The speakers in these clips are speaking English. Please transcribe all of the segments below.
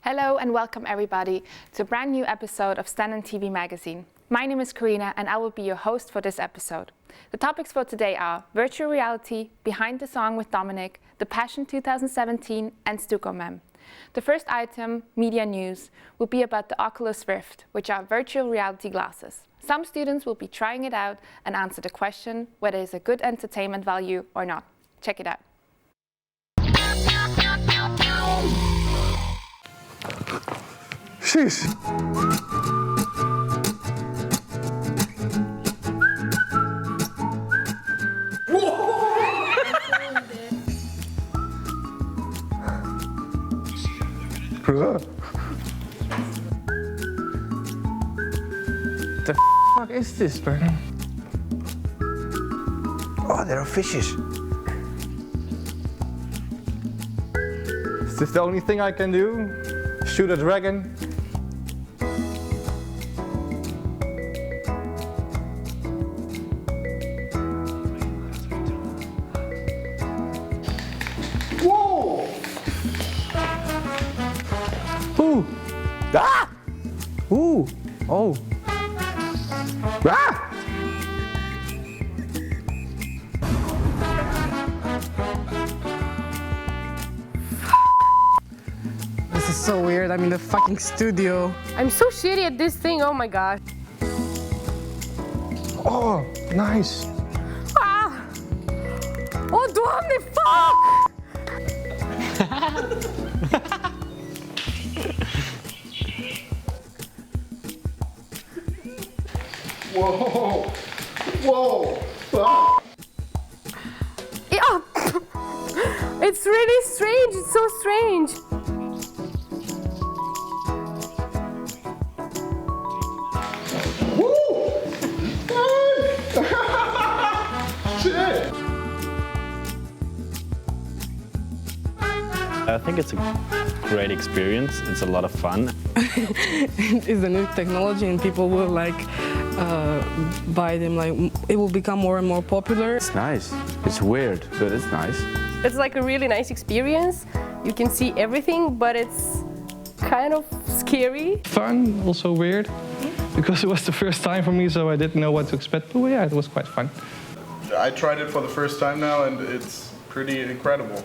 Hello and welcome everybody to a brand new episode of Stenden TV magazine. My name is Catalina and I will be your host for this episode. The topics for today are virtual reality, Behind the Song with Dominic, The Passion 2017 and Stucco Mem. The first item, media news, will be about the Oculus Rift, which are virtual reality glasses. Some students will be trying it out and answer the question whether it's a good entertainment value or not. Check it out. Jeez. The fuck is this, Bernard? Oh, there are fishes. Is this the only thing I can do? Shoot a dragon? Whoa! Ooh! Ah! Ooh! Oh! Ah! This is so weird. I'm in the fucking studio. I'm so shitty at this thing, oh my gosh. Oh, nice! Ah! Oh, Dominic, fuck! Whoa! Whoa! Ah. Yeah. It's really strange, it's so strange. Woo! Shit! I think it's a great experience. It's a lot of fun. It's a new technology and people will buy them. It will become more and more popular. It's nice. It's weird, but it's nice. It's like a really nice experience. You can see everything, but it's kind of scary. Fun, also weird, because it was the first time for me, so I didn't know what to expect. But yeah, it was quite fun. I tried it for the first time now and it's pretty incredible.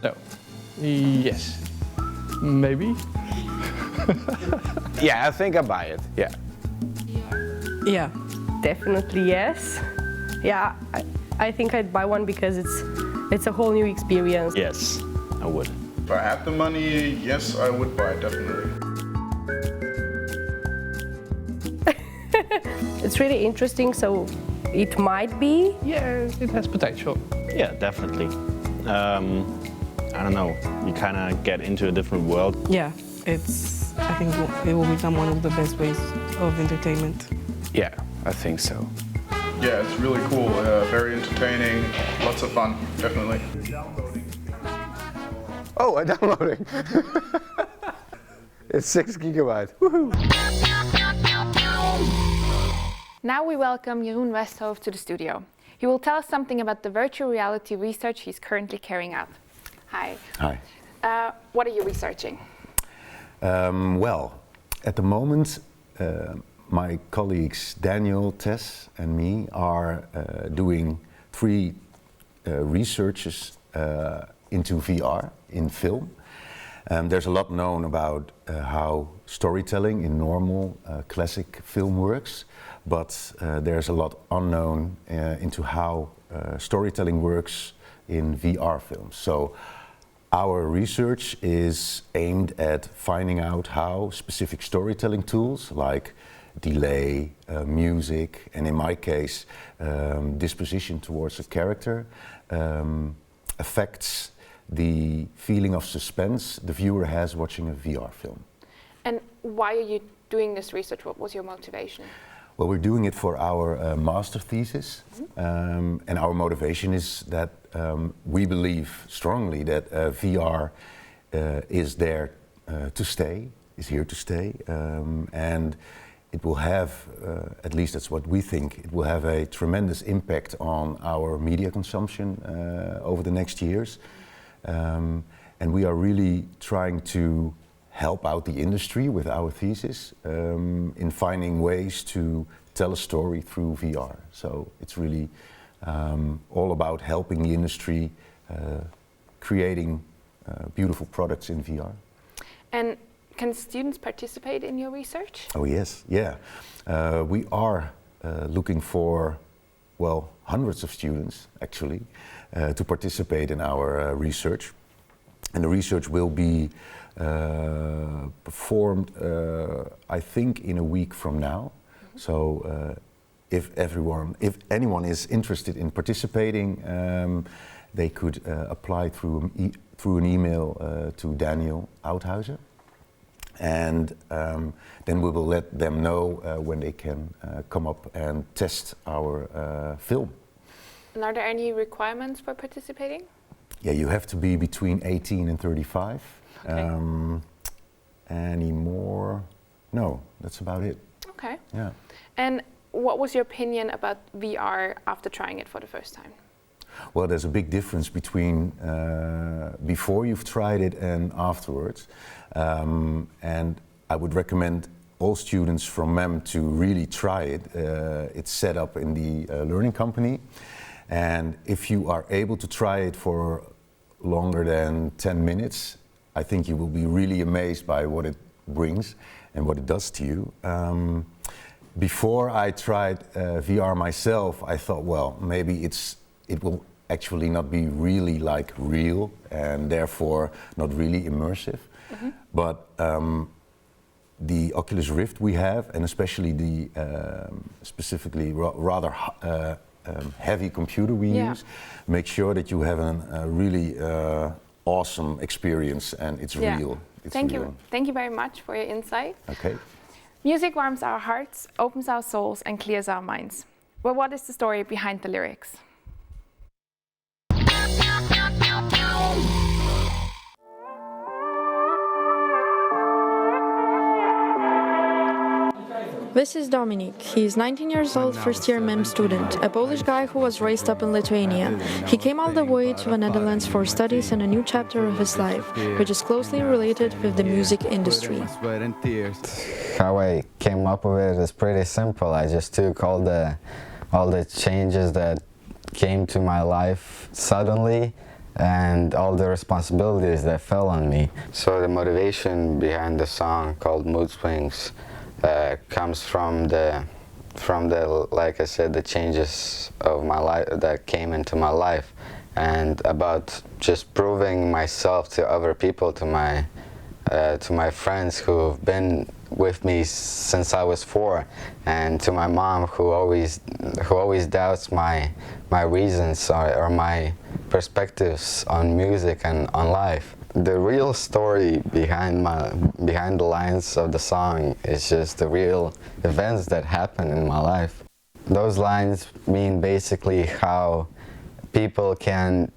No. Yes. Maybe. Yeah, I think I buy it. Yeah. Yeah. Definitely yes. Yeah, I think I'd buy one because it's a whole new experience. Yes, I would. If I had the money, yes, I would buy it, definitely. It's really interesting, so it might be. Yeah, it has potential. Yeah, definitely. I don't know, you kind of get into a different world. Yeah. I think it will become one of the best ways of entertainment. Yeah, I think so. Yeah, it's really cool, very entertaining, lots of fun, definitely. Oh, I'm downloading. It's 6 gigabyte. Woohoo! Now we welcome Jeroen Westhoofd to the studio. He will tell us something about the virtual reality research he's currently carrying out. Hi. Hi. What are you researching? Well, at the moment, my colleagues Daniel, Tess and me are doing 3 researches into VR in film. There's a lot known about how storytelling in normal classic film works, but there's a lot unknown into how storytelling works in VR films. So our research is aimed at finding out how specific storytelling tools like delay, music, and in my case, disposition towards a character affects the feeling of suspense the viewer has watching a VR film. And why are you doing this research? What was your motivation? Well, we're doing it for our master thesis, and our motivation is that we believe strongly that VR is there to stay, is here to stay, and it will have, at least that's what we think, it will have a tremendous impact on our media consumption over the next years. And we are really trying to help out the industry with our thesis in finding ways to tell a story through VR. So it's really all about helping the industry creating beautiful products in VR. And can students participate in your research? Oh yes, yeah. We are looking for, well, hundreds of students actually to participate in our research. And the research will be performed, I think, in a week from now. So if anyone is interested in participating, they could apply through an email to Daniel Oudhuizen. And then we will let them know when they can come up and test our film. And are there any requirements for participating? Yeah, you have to be between 18 and 35. Okay. Any more? No, that's about it. Okay. Yeah. And what was your opinion about VR after trying it for the first time? Well, there's a big difference between before you've tried it and afterwards. And I would recommend all students from MEM to really try it. It's set up in the learning company. And if you are able to try it for longer than 10 minutes, I think you will be really amazed by what it brings and what it does to you. Before I tried VR myself, I thought, well, maybe it will actually not be really like real and therefore not really immersive. Mm-hmm. But the Oculus Rift we have, and especially the specifically rather heavy computer we use, make sure that you have a really awesome experience, and it's real. It's Thank real. you. Thank you very much for your insight. Okay. Music warms our hearts, opens our souls, and clears our minds. Well, what is the story behind the lyrics? This is Dominic. He is 19 years old, first-year MEM student, a Polish guy who was raised up in Lithuania. He came all the way to the Netherlands for studies and a new chapter of his life, which is closely related with the music industry. How I came up with it is pretty simple. I just took all the changes that came to my life suddenly and all the responsibilities that fell on me. So the motivation behind the song called Mood Swings comes from the like I said, the changes of my life that came into my life, and about just proving myself to other people, to my friends who've been with me since I was 4, and to my mom who always doubts my reasons or my perspectives on music and on life. The real story behind the lines of the song is just the real events that happen in my life. Those lines mean basically how people can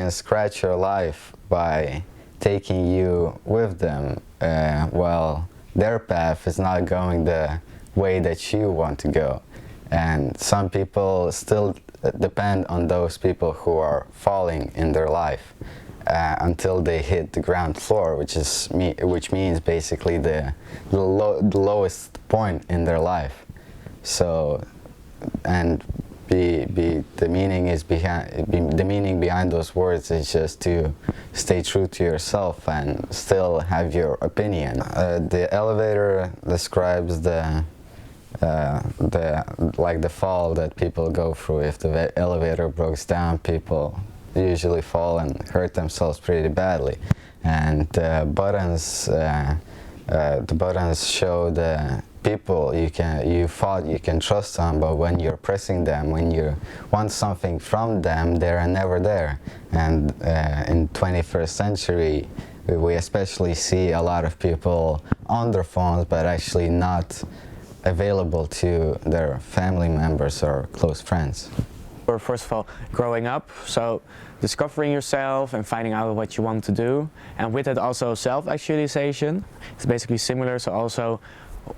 scratch your life by taking you with them while their path is not going the way that you want to go. And some people still depend on those people who are falling in their life until they hit the ground floor, which means basically the lowest point in their life. So, and the meaning behind those words is just to stay true to yourself and still have your opinion. The elevator describes the fall that people go through. If the elevator breaks down, people usually fall and hurt themselves pretty badly. And the buttons show the people you thought you can trust on, but when you're pressing them, when you want something from them, they're never there. And in 21st century, we especially see a lot of people on their phones, but actually not available to their family members or close friends. Or first of all, growing up, so discovering yourself and finding out what you want to do, and with it also self-actualization. It's basically similar, so also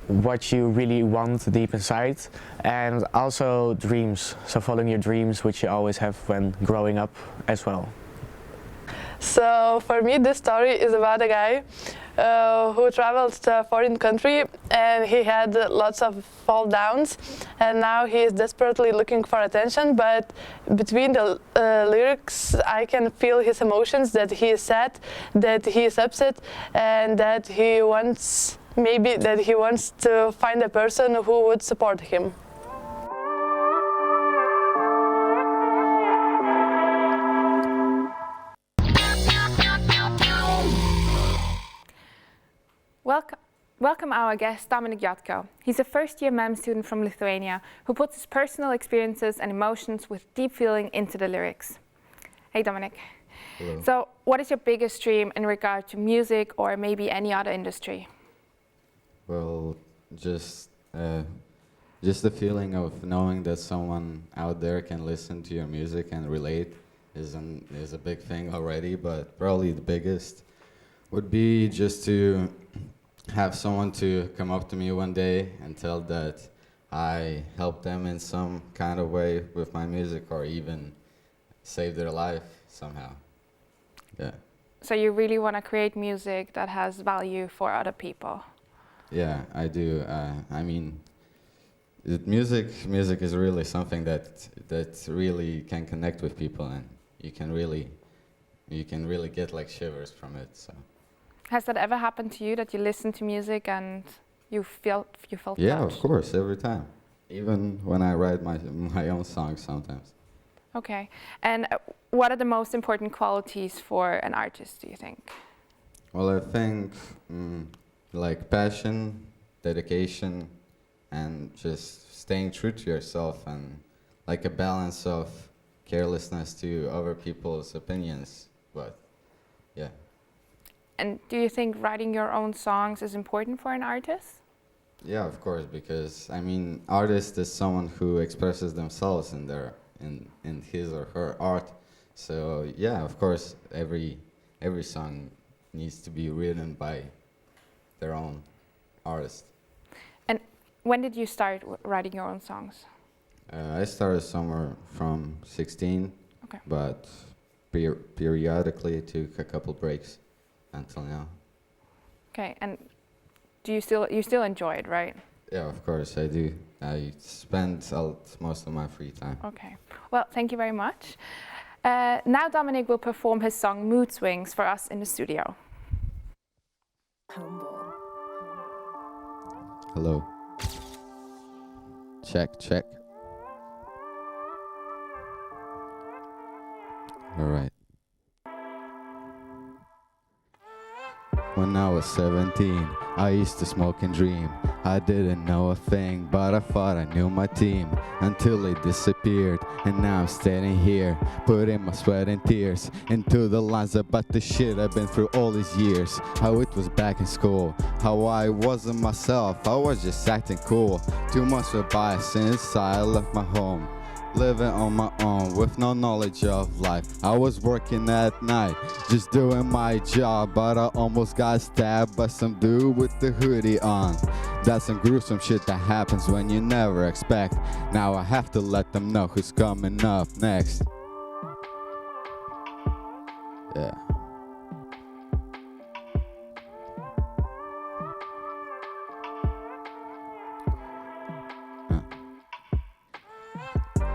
what you really want deep inside, and also dreams, so following your dreams, which you always have when growing up as well. So for me, this story is about a guy who traveled to a foreign country, and he had lots of fall downs, and now he is desperately looking for attention. But between the lyrics, I can feel his emotions, that he is sad, that he is upset, and that he wants, maybe that he wants to find a person who would support him. Welcome our guest, Dominic. He's a first-year MEM student from Lithuania who puts his personal experiences and emotions with deep feeling into the lyrics. Hey, Dominic. Hello. So, what is your biggest dream in regard to music or maybe any other industry? Well, just the feeling of knowing that someone out there can listen to your music and relate is a big thing already, but probably the biggest would be just to have someone to come up to me one day and tell that I helped them in some kind of way with my music, or even save their life somehow. Yeah. So you really want to create music that has value for other people? Yeah, I do. I mean, music is really something that really can connect with people, and you can really get like shivers from it. So. Has that ever happened to you, that you listen to music and you felt Yeah, touched? of course, every time. Even when I write my own songs sometimes. Okay. And what are the most important qualities for an artist, do you think? Well, I think like passion, dedication, and just staying true to yourself, and like a balance of carelessness to other people's opinions. But yeah. And do you think writing your own songs is important for an artist? Yeah, of course, because I mean, artist is someone who expresses themselves in his or her art. So yeah, of course, every song needs to be written by their own artist. And when did you start writing your own songs? I started somewhere from 16, okay. But periodically took a couple breaks until now. Okay, and do you still enjoy it, right? Yeah, of course I do. I spend most of my free time. Okay, well, thank you very much. Now Dominic will perform his song Mood Swings for us in the studio. Hello. Check, check. All right. When I was 17, I used to smoke and dream. I didn't know a thing, but I thought I knew my team, until they disappeared. And now I'm standing here, putting my sweat and tears into the lines about the shit I've been through all these years. How it was back in school, how I wasn't myself, I was just acting cool. 2 months went by since I left my home, living on my own with no knowledge of life. I was working at night, just doing my job, but I almost got stabbed by some dude with the hoodie on. That's some gruesome shit that happens when you never expect. Now I have to let them know who's coming up next. Yeah.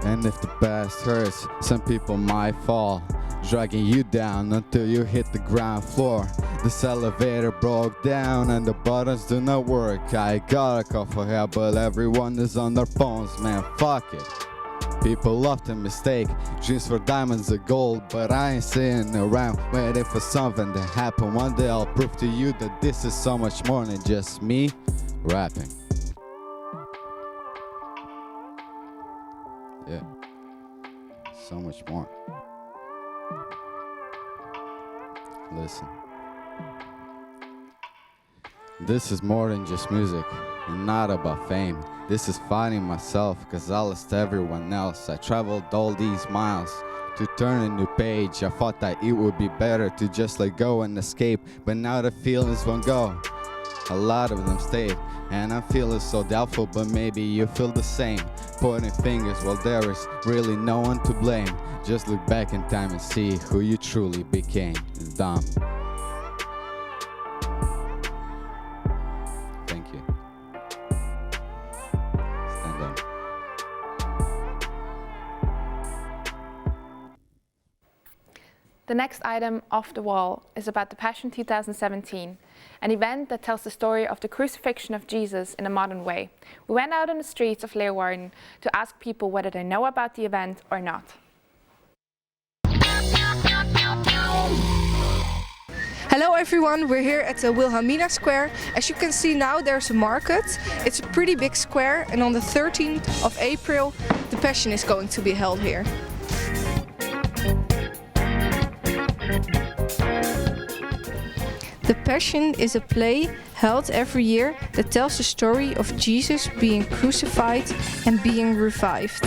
And if the past hurts, some people might fall, dragging you down until you hit the ground floor. This elevator broke down and the buttons do not work. I got a call for help, but everyone is on their phones, man, fuck it. People often mistake dreams for diamonds or gold, but I ain't sitting around waiting for something to happen. One day I'll prove to you that this is so much more than just me rapping. Yeah, so much more. Listen. This is more than just music, and not about fame. This is finding myself, cause I lost everyone else. I traveled all these miles to turn a new page. I thought that it would be better to just let go and escape, but now the feelings won't go. A lot of them stayed, and I'm feeling so doubtful, but maybe you feel the same. Pointing fingers while there is really no one to blame. Just look back in time and see who you truly became. It's dumb. Thank you. Stenden. The next item off the wall is about the Passion 2017, an event that tells the story of the crucifixion of Jesus in a modern way. We went out on the streets of Leeuwarden to ask people whether they know about the event or not. Hello everyone, we're here at the Wilhelmina Square. As you can see now, there's a market. It's a pretty big square, and on the 13th of April the Passion is going to be held here. The Passion is a play held every year that tells the story of Jesus being crucified and being revived.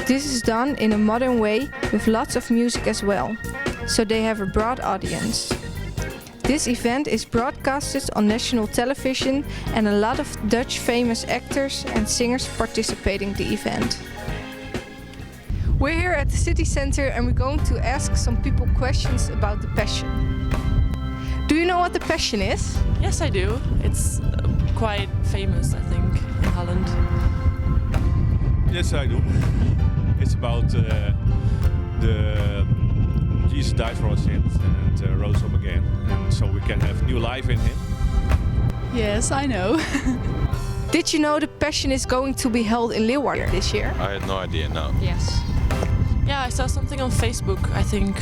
This is done in a modern way with lots of music as well, so they have a broad audience. This event is broadcasted on national television, and a lot of Dutch famous actors and singers participate in the event. We're here at the city center and we're going to ask some people questions about the Passion. Do you know what the Passion is? Yes, I do. It's quite famous, I think, in Holland. Yes, I do. It's about Jesus died for our sins and rose up again, and so we can have new life in Him. Yes, I know. Did you know the Passion is going to be held in Leeuwarden this year? I had no idea, no. Yes. Yeah, I saw something on Facebook, I think.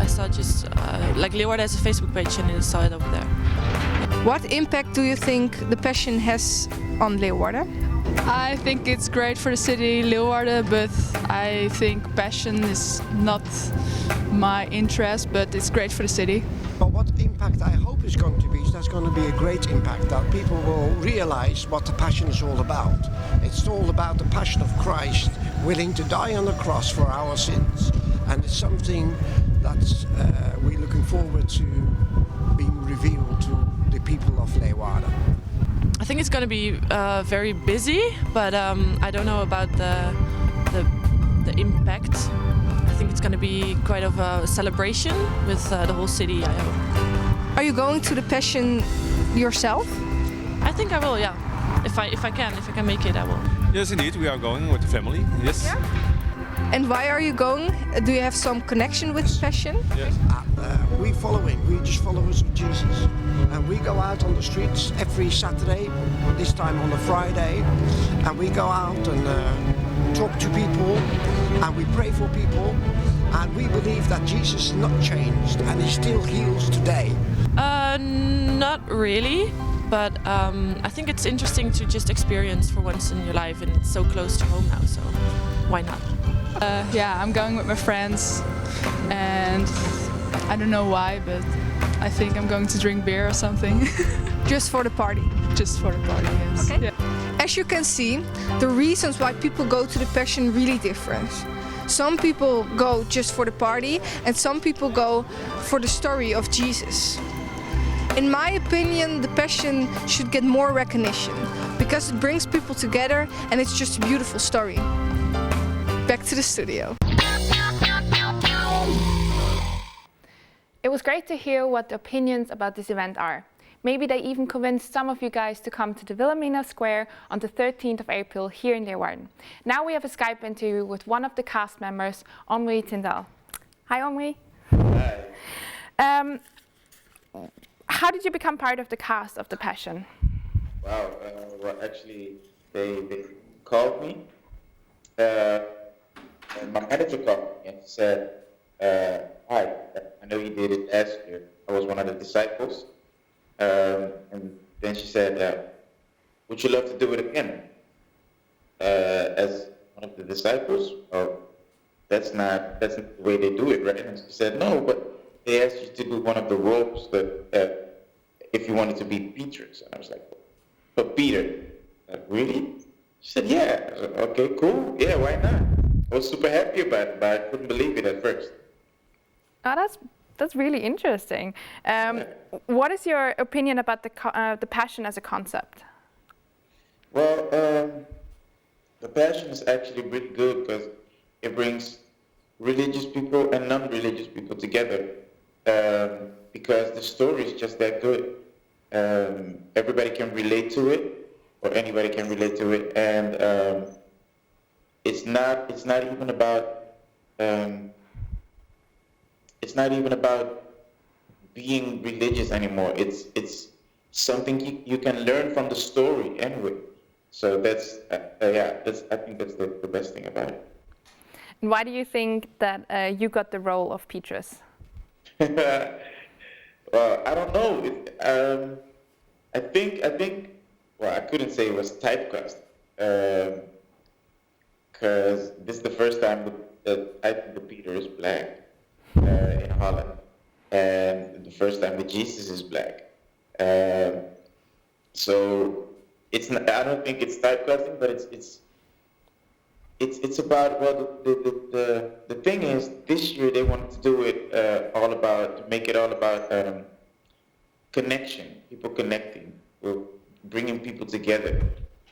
I saw just, like Leeuwarden has a Facebook page and I saw it over there. What impact do you think the Passion has on Leeuwarden? I think it's great for the city Leeuwarden, but I think Passion is not my interest, but it's great for the city. But what impact I hope is going to be, is there's going to be a great impact, that people will realize what the Passion is all about. It's all about the passion of Christ, willing to die on the cross for our sins. And it's something that we're looking forward to being revealed to the people of Leeuwarden. I think it's going to be very busy, but I don't know about the impact. I think it's going to be quite of a celebration with the whole city, I hope. Are you going to the Passion yourself? I think I will, yeah. If I can make it, I will. Yes, indeed, we are going with the family. Yes. Yeah. And why are you going? Do you have some connection with Passion? Yes. We following. We just followers of Jesus, and we go out on the streets every Saturday. This time on a Friday, and we go out and talk to people, and we pray for people, and we believe that Jesus is not changed and He still heals today. Not really. But I think it's interesting to just experience for once in your life, and it's so close to home now, so why not? Yeah, I'm going with my friends, and I don't know why, but I think I'm going to drink beer or something. Just for the party? Just for the party, yes. Okay. Yeah. As you can see, the reasons why people go to the Passion really different. Some people go just for the party, and some people go for the story of Jesus. In my opinion, the Passion should get more recognition because it brings people together and it's just a beautiful story. Back to the studio. It was great to hear what the opinions about this event are. Maybe they even convinced some of you guys to come to the Wilhelmina Square on the 13th of April here in Leeuwarden. Now we have a Skype interview with one of the cast members, Henri Tindal. Hi, Henri. Hi. How did you become part of the cast of The Passion? Wow, well actually they called me, and my manager called me and said, hi, I know you did it last year. I was one of the disciples. And then she said, would you love to do it again? As one of the disciples? Oh, that's not the way they do it, right? And she said, no, but they asked you to do one of the roles that if you wanted to be Peter. And I was like, but Peter, really? She said, yeah. I was like, okay, cool. Yeah, why not? I was super happy about it, but I couldn't believe it at first. Oh, that's really interesting. What is your opinion about the Passion as a concept? Well, the Passion is actually really good because it brings religious people and non-religious people together, because the story is just that good. Everybody can relate to it, or anybody can relate to it, and it's not even about being religious anymore. It's something you can learn from the story anyway. So that's I think that's the best thing about it. And why do you think that you got the role of Petrus? Well, I don't know. I think. Well, I couldn't say it was typecast, because this is the first time that I think the Peter is black in Holland, and the first time that Jesus is black. So it's not, I don't think it's typecasting, but it's about, well, the thing is, this year they wanted to do it make it all about connection, people connecting, bringing people together,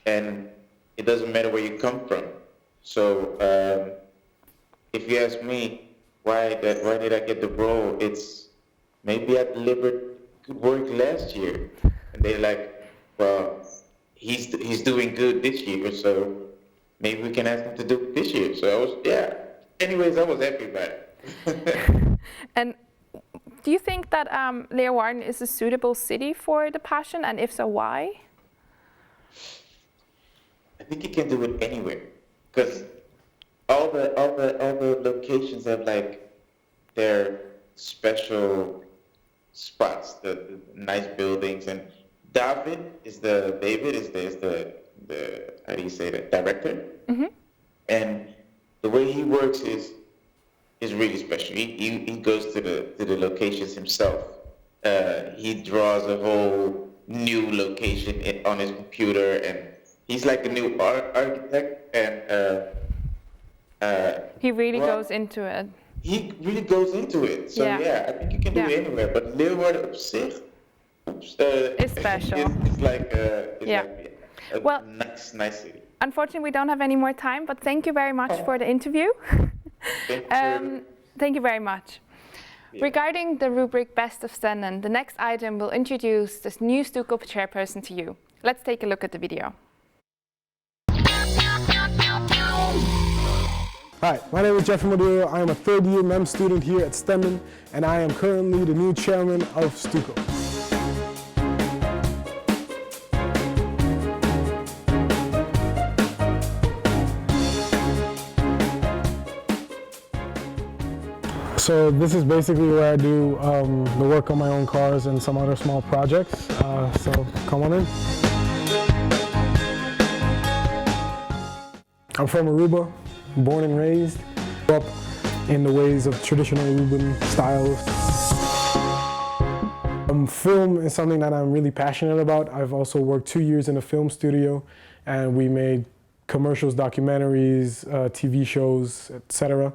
and it doesn't matter where you come from. So if you ask me why did I get the role, it's maybe I delivered good work last year, and they're like, well, he's doing good this year, so maybe we can ask him to do it this year. So I was, anyways, I was happy about it. And do you think that Leeuwarden is a suitable city for the Passion, and if so, why? I think you can do it anywhere, because all the locations have like their special spots, the nice buildings, and David is the how do you say that, director? Mm-hmm. And the way he works is really special. He goes to the locations himself. He draws a whole new location on his computer, and he's like a new architect. And he really goes into it. He really goes into it. So I think you can do it anywhere. But Leeuwarden op zich, it's special. It's like well, nice city. Unfortunately, we don't have any more time, but thank you very much for the interview. Thank you very much. Yeah. Regarding the rubric Best of Stenden, the next item will introduce this new Stuco chairperson to you. Let's take a look at the video. Hi, my name is Jeffrey Maduro. I am a third-year MEM student here at Stenden, and I am currently the new chairman of Stuco. So this is basically where I do the work on my own cars and some other small projects. So come on in. I'm from Aruba, born and raised, grew up in the ways of traditional Aruban styles. Film is something that I'm really passionate about. I've also worked 2 years in a film studio, and we made commercials, documentaries, TV shows, etc.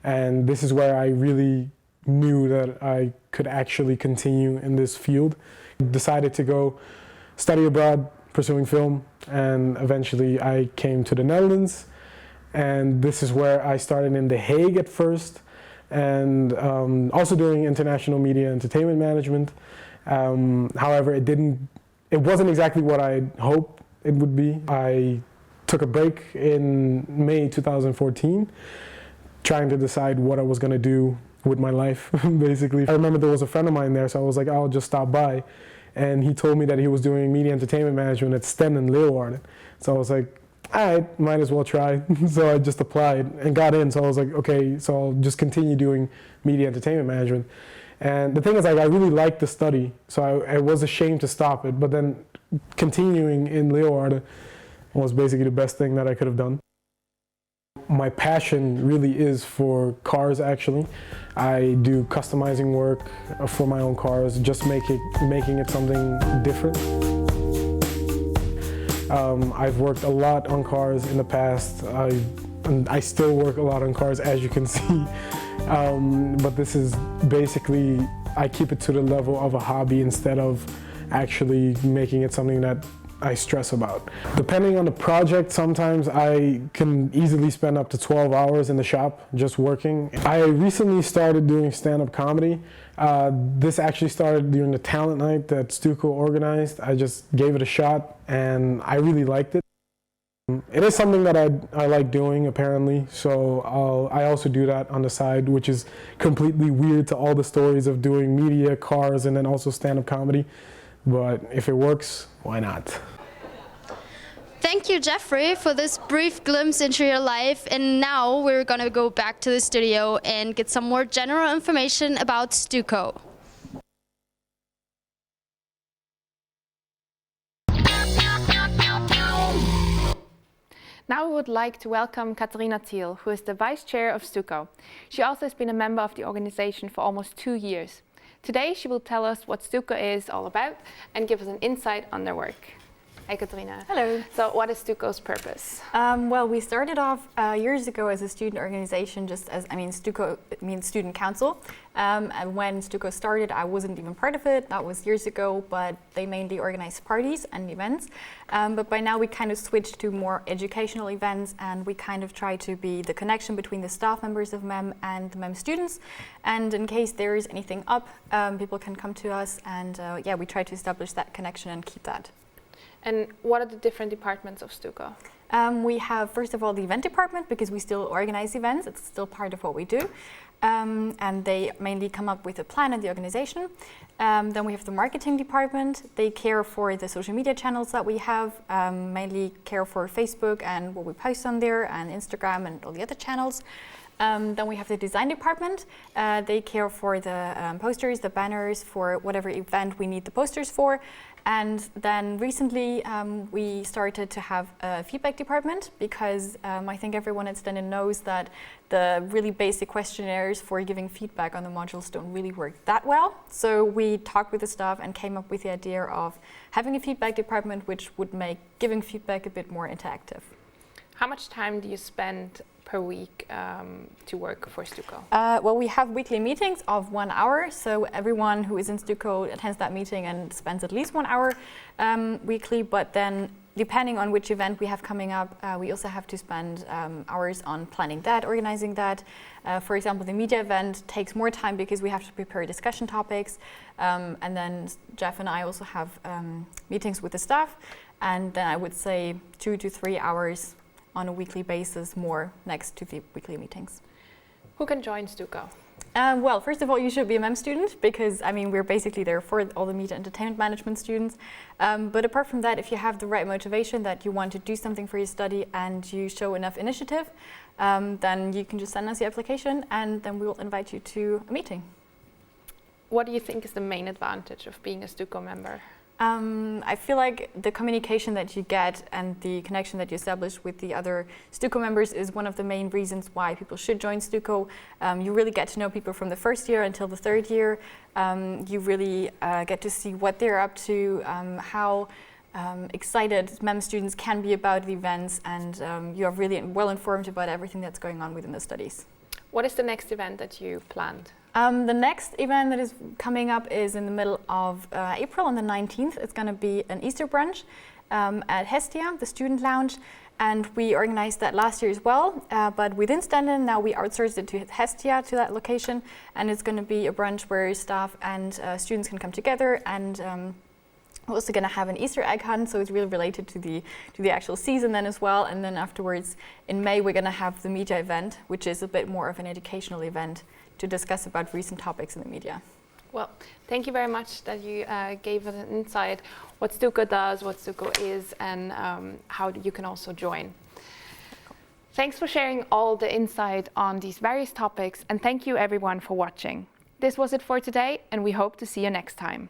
And this is where I really knew that I could actually continue in this field. Decided to go study abroad, pursuing film, and eventually I came to the Netherlands. And this is where I started in The Hague at first, and also doing international media entertainment management. However, it wasn't exactly what I hoped it would be. I took a break in May 2014. Trying to decide what I was going to do with my life, basically. I remember there was a friend of mine there, so I was like, I'll just stop by. And he told me that he was doing media entertainment management at Stenden, Leeuwarden. So I was like, all right, might as well try. So I just applied and got in. So I was like, okay, so I'll just continue doing media entertainment management. And the thing is, like, I really liked the study, so I was ashamed to stop it. But then continuing in Leeuwarden was basically the best thing that I could have done. My passion really is for cars, actually. I do customizing work for my own cars, just making it something different. I've worked a lot on cars in the past. I still work a lot on cars, as you can see. But this is basically, I keep it to the level of a hobby instead of actually making it something that I stress about. Depending on the project, sometimes I can easily spend up to 12 hours in the shop just working. I recently started doing stand-up comedy. This actually started during the talent night that Stuco organized. I just gave it a shot and I really liked it. It is something that I like doing, apparently, so I also do that on the side, which is completely weird to all the stories of doing media, cars, and then also stand-up comedy. But if it works, why not? Thank you, Jeffrey, for this brief glimpse into your life. And now we're going to go back to the studio and get some more general information about Stuco. Now we would like to welcome Catalina, who is the Vice Chair of Stuco. She also has been a member of the organization for almost 2 years. Today she will tell us what Stuco is all about and give us an insight on their work. Hi Catalina. Hello. So what is Stuco's purpose? Well, we started off years ago as a student organization, Stuco means Student Council. And when Stuco started, I wasn't even part of it. That was years ago, but they mainly organized parties and events. But by now we kind of switched to more educational events, and we kind of try to be the connection between the staff members of MEM and the MEM students. And in case there is anything up, people can come to us, and we try to establish that connection and keep that. And what are the different departments of Stuco? We have, first of all, the event department, because we still organize events. It's still part of what we do. And they mainly come up with a plan and the organization. Then we have the marketing department. They care for the social media channels that we have, mainly care for Facebook and what we post on there, and Instagram and all the other channels. Then we have the design department. They care for the posters, the banners, for whatever event we need the posters for. And then recently we started to have a feedback department, because I think everyone at Stenden knows that the really basic questionnaires for giving feedback on the modules don't really work that well. So we talked with the staff and came up with the idea of having a feedback department, which would make giving feedback a bit more interactive. How much time do you spend per week to work for Stuco? Well, we have weekly meetings of 1 hour, so everyone who is in Stuco attends that meeting and spends at least 1 hour weekly. But then, depending on which event we have coming up, we also have to spend hours on planning that, organizing that. For example, the media event takes more time because we have to prepare discussion topics, and then Jeff and I also have meetings with the staff, and then I would say 2 to 3 hours on a weekly basis more next to the weekly meetings. Who can join Stuco? Well, first of all, you should be a MEM student, because we're basically there for all the media entertainment management students. But apart from that, if you have the right motivation that you want to do something for your study and you show enough initiative, then you can just send us the application and then we will invite you to a meeting. What do you think is the main advantage of being a Stuco member? I feel like the communication that you get and the connection that you establish with the other Stuco members is one of the main reasons why people should join Stuco. You really get to know people from the first year until the third year. You really get to see what they're up to, how excited MEM students can be about the events, and you are really well informed about everything that's going on within the studies. What is the next event that you planned? The next event that is coming up is in the middle of April, on the 19th. It's going to be an Easter brunch at Hestia, the student lounge, and we organized that last year as well. But within Stenden, now we outsourced it to Hestia, to that location, and it's going to be a brunch where staff and students can come together, and we're also going to have an Easter egg hunt, so it's really related to the actual season then as well. And then afterwards, in May, we're going to have the media event, which is a bit more of an educational event to discuss about recent topics in the media. Well, thank you very much that you gave us an insight what Stuco does, what Stuco is, and how you can also join. Thanks for sharing all the insight on these various topics, and thank you everyone for watching. This was it for today, and we hope to see you next time.